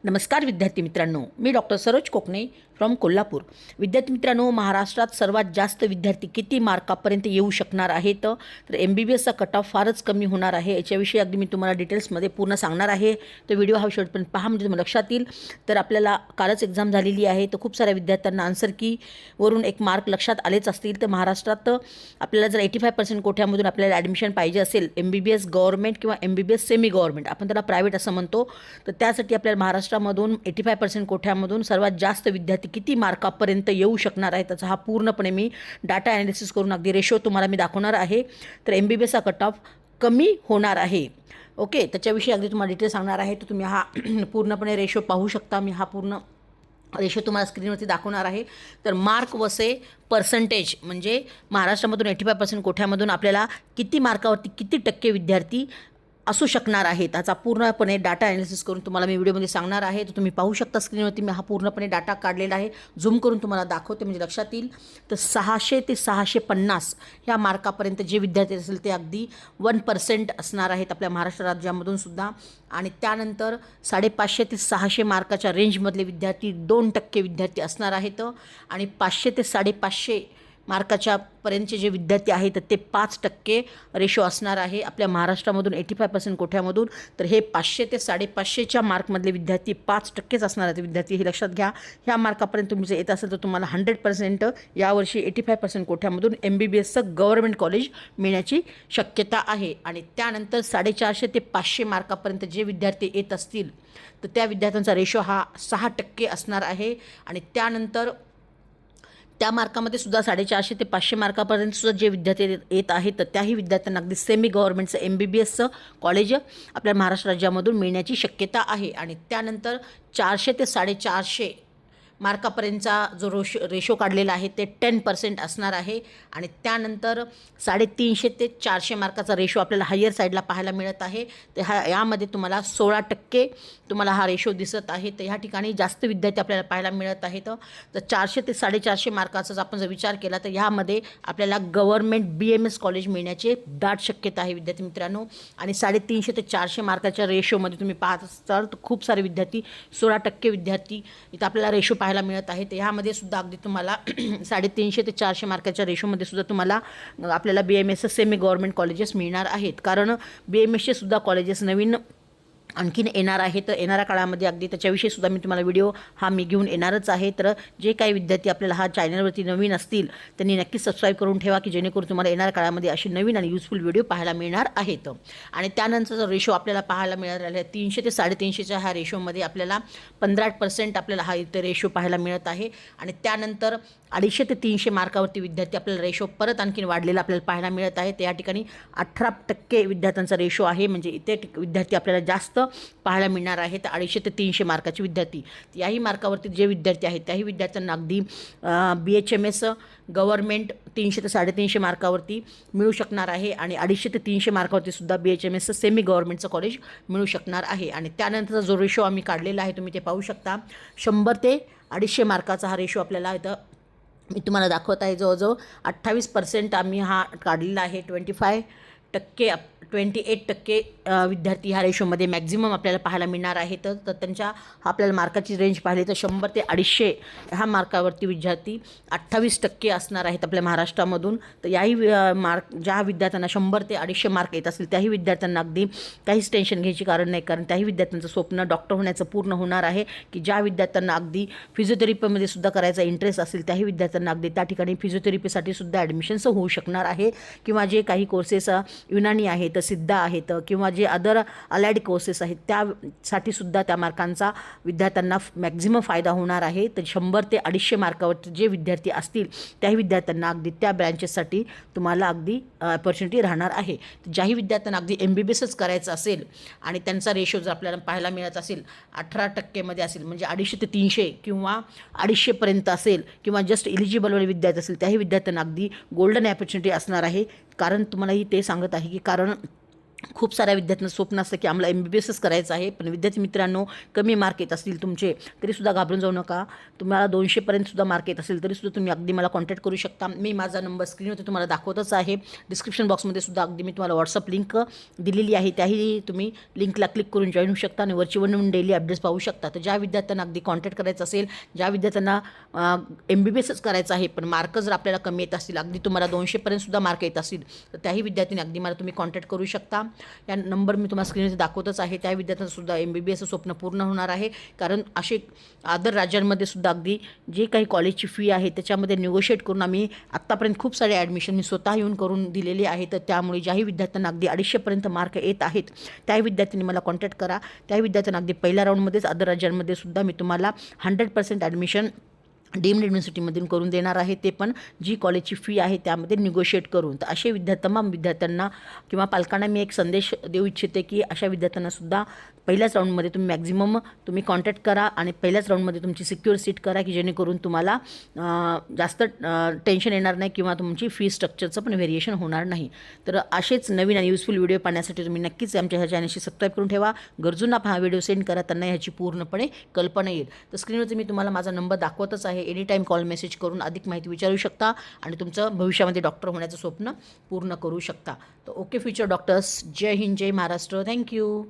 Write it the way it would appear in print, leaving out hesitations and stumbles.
नमस्कार विद्यार्थी मित्रांनो, मी डॉक्टर सरोज कोकणे फ्रॉम कोल्हापूर. विद्यार्थी मित्रांनो, महाराष्ट्रात सर्वात जास्त विद्यार्थी किती मार्कापर्यंत येऊ शकणार आहेत? तर MBBSचा कट ऑफ फारच कमी होणार आहे. याच्याविषयी अगदी मी तुम्हाला डिटेल्समध्ये पूर्ण सांगणार आहे. तर व्हिडिओ हा शेवटपर्यंत पहा, म्हणजे तुम्हाला लक्षात येईल. तर आपल्याला कालच एक्झाम झालेली आहे, तर खूप साऱ्या विद्यार्थ्यांना आन्सर कीवरून एक मार्क लक्षात आलेच असतील. तर महाराष्ट्रात आपल्याला जर 85% कोठ्यामधून आपल्याला ॲडमिशन पाहिजे असेल, MBBS गव्हर्नमेंट किंवा MBBS सेमी गव्हर्नमेंट, आपण त्याला प्रायव्हेट असं म्हणतो, तर त्यासाठी आपल्याला महाराष्ट्रामधून 85% कोठ्यामधून सर्वात जास्त विद्यार्थी किती मार्कापर्यंत येऊ शकणार आहे, त्याचा हा पूर्णपणे मी डाटा ॲनालिसिस करून अगदी रेशो तुम्हाला मी दाखवणार आहे. तर MBBSचा कट ऑफ कमी होणार आहे. ओके, त्याच्याविषयी अगदी तुम्हाला डिटेल सांगणार आहे. तर तुम्ही हा पूर्णपणे रेशो पाहू शकता. मी हा पूर्ण रेशो तुम्हाला स्क्रीनवरती दाखवणार आहे. तर मार्क वसे पर्सेंटेज, म्हणजे महाराष्ट्रामधून 85% कोठ्यामधून आपल्याला किती मार्कावरती किती टक्के विद्यार्थी असू शकणार आहे, त्याचा पूर्णपणे डाटा ॲनालिसिस करून तुम्हाला मी व्हिडिओमध्ये सांगणार आहे. तर तुम्ही पाहू शकता स्क्रीनवरती मी हा पूर्णपणे डाटा काढलेला आहे. झूम करून तुम्हाला दाखवते म्हणजे लक्षात येईल. तर 600 ते 650 ह्या मार्कापर्यंत जे विद्यार्थी असेल ते अगदी 1% असणार आहेत आपल्या महाराष्ट्र राज्यामधून सुद्धा. आणि त्यानंतर 550 ते 600 मार्काच्या रेंजमधले विद्यार्थी 2% विद्यार्थी असणार आहेत. आणि 500 ते 550 मार्काच्या पर्यंतचे जे विद्यार्थी आहेत ते 5% रेशो असणार आहे आपल्या महाराष्ट्रामधून 85% कोठ्यामधून. तर हे 500 ते 550च्या मार्कमधले विद्यार्थी 5%च असणार आहेत विद्यार्थी, हे लक्षात घ्या. ह्या मार्कापर्यंत तुम्ही जर येत असेल तर तुम्हाला 100% यावर्षी 85% कोठ्यामधून MBBSचं गव्हर्नमेंट कॉलेज मिळण्याची शक्यता आहे. आणि त्यानंतर 450 ते 500 मार्कापर्यंत जे विद्यार्थी येत असतील तर त्या विद्यार्थ्यांचा रेशो हा 6% असणार आहे. आणि त्यानंतर त्या मार्कामध्ये सुद्धा 450 ते 500 मार्कापर्यंत सुद्धा जे विद्यार्थी येत आहेत तर त्याही विद्यार्थ्यांना अगदी सेमी गव्हर्नमेंटचं MBBSचं कॉलेज आपल्या महाराष्ट्र राज्यामधून मिळण्याची शक्यता आहे. आणि त्यानंतर 400 ते 450 मार्कापर्यंतचा जो रेशो काढलेला आहे ते 10% असणार आहे. आणि त्यानंतर 350 ते 400 मार्काचा रेशो आपल्याला हायर साईडला पाहायला मिळत आहे. तर यामध्ये तुम्हाला 16% तुम्हाला हा रेशो दिसत आहे. तर ह्या ठिकाणी जास्त विद्यार्थी आपल्याला पाहायला मिळत आहेत. तर 400 ते 450 मार्काचा आपण जर विचार केला तर ह्यामध्ये आपल्याला गव्हर्नमेंट BMS कॉलेज मिळण्याची दाट शक्यता आहे विद्यार्थी मित्रांनो. आणि 350 ते 400 मार्काच्या रेशोमध्ये तुम्ही पाहत असाल तर खूप सारे विद्यार्थी 16% विद्यार्थी इथं आपल्याला रेशो पाहायला मिळत आहे. तर ह्यामध्ये सुद्धा अगदी तुम्हाला 350 ते 400 मार्काच्या रेशोमध्ये सुद्धा तुम्हाला आपल्याला BMS सेमी गव्हर्नमेंट कॉलेजेस मिळणार आहेत. कारण BMSचे सुद्धा कॉलेजेस नवीन आणखीन येणार आहे. तर येणाऱ्या काळामध्ये अगदी त्याच्याविषयी सुद्धा मी तुम्हाला व्हिडिओ हा मी घेऊन येणारच आहे. तर जे काही विद्यार्थी आपल्याला हा चॅनलवरती नवीन असतील त्यांनी नक्कीच सबस्क्राईब करून ठेवा, की जेणेकरून तुम्हाला येणाऱ्या काळामध्ये असे नवीन आणि युजफुल व्हिडिओ पाहायला मिळणार आहेत. आणि त्यानंतरचा रेशो आपल्याला पाहायला मिळाला आहे 300 ते 350च्या ह्या रेशोमध्ये आपल्याला 15% आपल्याला हा इथे रेशो पाहायला मिळत आहे. आणि त्यानंतर 250 ते 300 मार्कावरती विद्यार्थी आपल्याला रेशो परत आणखीन वाढलेला आपल्याला पाहायला मिळत आहे. तर या ठिकाणी 18% विद्यार्थ्यांचा रेशो आहे, म्हणजे इथे विद्यार्थी आपल्याला जास्त पाहायला मिळणार आहे. तर 250 ते 300 मार्काचे विद्यार्थी, याही मार्कावरती जे विद्यार्थी आहेत त्याही विद्यार्थ्यांना अगदी BHMS गव्हर्नमेंट 300 ते 350 मार्कावरती मिळू शकणार आहे. आणि 250 ते 300 मार्कावरती सुद्धा BHMS सेमी गव्हर्नमेंटचं कॉलेज मिळू शकणार आहे. आणि त्यानंतरचा जो रेशो आम्ही काढलेला आहे तुम्ही ते पाहू शकता. 100 ते 250 मार्काचा हा रेशो आपल्याला इथं मी तुम्हाला दाखवत आहे. जवळजवळ 28% आम्ही हा काढलेला आहे. 28% विद्यार्थी ह्या रेशोमध्ये मॅक्झिमम आपल्याला पाहायला मिळणार आहे. तर त्यांच्या आपल्याला मार्काची रेंज पाहिली तर 100 ते 250 ह्या मार्कावरती विद्यार्थी 28% असणार आहेत आपल्या महाराष्ट्रामधून. तर याही मार्क ज्या विद्यार्थ्यांना 100 ते 250 मार्क येत असतील त्याही विद्यार्थ्यांना अगदी काहीच टेन्शन घ्यायची कारण नाही, कारण त्याही विद्यार्थ्यांचं स्वप्न डॉक्टर होण्याचं पूर्ण होणार आहे. की ज्या विद्यार्थ्यांना अगदी फिजिओथेरपीमध्ये सुद्धा करायचा इंटरेस्ट असेल त्याही विद्यार्थ्यांना अगदी त्या ठिकाणी फिजिओथेरपीसाठी सुद्धा ॲडमिशन्स होऊ शकणार आहे. किंवा जे काही कोर्सेस युनानी आहेत, सिद्धा आहेत, किंवा जे अदर अलाइड कोर्सेस आहेत त्यासाठी सुद्धा त्या मार्कांचा विद्यार्थ्यांना मॅक्झिमम फायदा होणार आहे. तर 100 ते 250 मार्कावरती जे विद्यार्थी असतील त्याही विद्यार्थ्यांना अगदी त्या ब्रँचेससाठी तुम्हाला अगदी ऑपॉर्च्युनिटी राहणार आहे. तर ज्याही विद्यार्थ्यांना अगदी MBBSच करायचं असेल आणि त्यांचा रेशो जर आपल्याला पाहायला मिळत असेल 18% असेल, म्हणजे 250 ते 300 किंवा 250पर्यंत असेल, किंवा जस्ट इलिजिबलवाले विद्यार्थी असेल त्याही विद्यार्थ्यांना अगदी गोल्डन ऑपॉर्च्युनिटी असणार आहे. कारण तुम्हालाही ते सांगत आहे की कारण खूप साऱ्या विद्यार्थ्यांचं स्वप्न असतं की आम्हाला MBBSच करायचं आहे. पण विद्यार्थी मित्रांनो, कमी मार्क येत असतील तुमचे तरीसुद्धा घाबरून जाऊ नका. तुम्हाला 200पर्यंत सुद्धा मार्क येत असेल तरीसुद्धा तुम्ही अगदी मला कॉन्टॅक्ट करू शकता. मी माझा नंबर स्क्रीनवरती तुम्हाला दाखवतच आहे. डिस्क्रिप्शन बॉक्समध्ये सुद्धा अगदी मी तुम्हाला WhatsApp लिंक दिलेली आहे. त्याही तुम्ही लिंकला क्लिक करून जॉईन होऊ शकता आणि वरची वन डेली अपडेट्स पाहू शकता. तर ज्या विद्यार्थ्यांना अगदी कॉन्टॅक्ट करायचं असेल, ज्या विद्यार्थ्यांना MBBSच करायचं आहे पण मार्क जर आपल्याला कमी येत असतील, अगदी तुम्हाला 200पर्यंत सुद्धा मार्क येत असतील, तर त्याही विद्यार्थ्यांनी अगदी मला तुम्ही कॉन्टॅक्ट करू शकता. या नंबर मी तुम्हाला स्क्रीनवर दाखवतच आहे. त्या विद्यार्थ्यांचंसुद्धा MBBSचं स्वप्न पूर्ण होणार आहे. कारण असे अदर राज्यांमध्ये सुद्धा अगदी जे काही कॉलेजची फी आहे त्याच्यामध्ये निगोशिएट करून आम्ही आत्तापर्यंत खूप सारे ॲडमिशन मी स्वतः येऊन करून दिलेले आहे. तर त्यामुळे ज्याही विद्यार्थ्यांना अगदी 250पर्यंत मार्क येत आहेत त्याही विद्यार्थ्यांनी मला कॉन्टॅक्ट करा. त्याही विद्यार्थ्यांना अगदी पहिल्या राऊंडमध्येच अदर राज्यांमध्ये सुद्धा मी तुम्हाला 100% ॲडमिशन डीम्ड युनिव्हर्सिटीमधून करून देणार आहे. ते पण जी कॉलेजची फी आहे त्यामध्ये निगोशिएट करून. तर असे तमाम विद्यार्थ्यांना किंवा पालकांना मी एक संदेश देऊ इच्छिते की अशा विद्यार्थ्यांनासुद्धा पहिल्याच राऊंडमध्ये तुम्ही मॅक्झिमम कॉन्टॅक्ट करा आणि पहिल्याच राऊंडमध्ये तुमची सिक्युअर सीट करा की जेणेकरून तुम्हाला जास्त टेन्शन येणार नाही किंवा तुमची फी स्ट्रक्चरचं पण व्हेरिएशन होणार नाही. तर असेच नवीन आणि युजफुल व्हिडिओ पाहण्यासाठी तुम्ही नक्कीच आमच्या ह्या चॅनलशी सबस्क्राईब करून ठेवा. गरजूंना हा व्हिडिओ सेंड करा, त्यांना ह्याची पूर्णपणे कल्पना येईल. तर स्क्रीनवरती मी तुम्हाला माझा नंबर दाखवतच आहे. एनी टाईम कॉल मेसेज करून अधिक माहिती विचारू शकता आणि तुमचं भविष्यामध्ये डॉक्टर होण्याचं स्वप्न पूर्ण करू शकता. तर ओके फ्युचर डॉक्टर्स, जय हिंद, जय महाराष्ट्र. थँक्यू.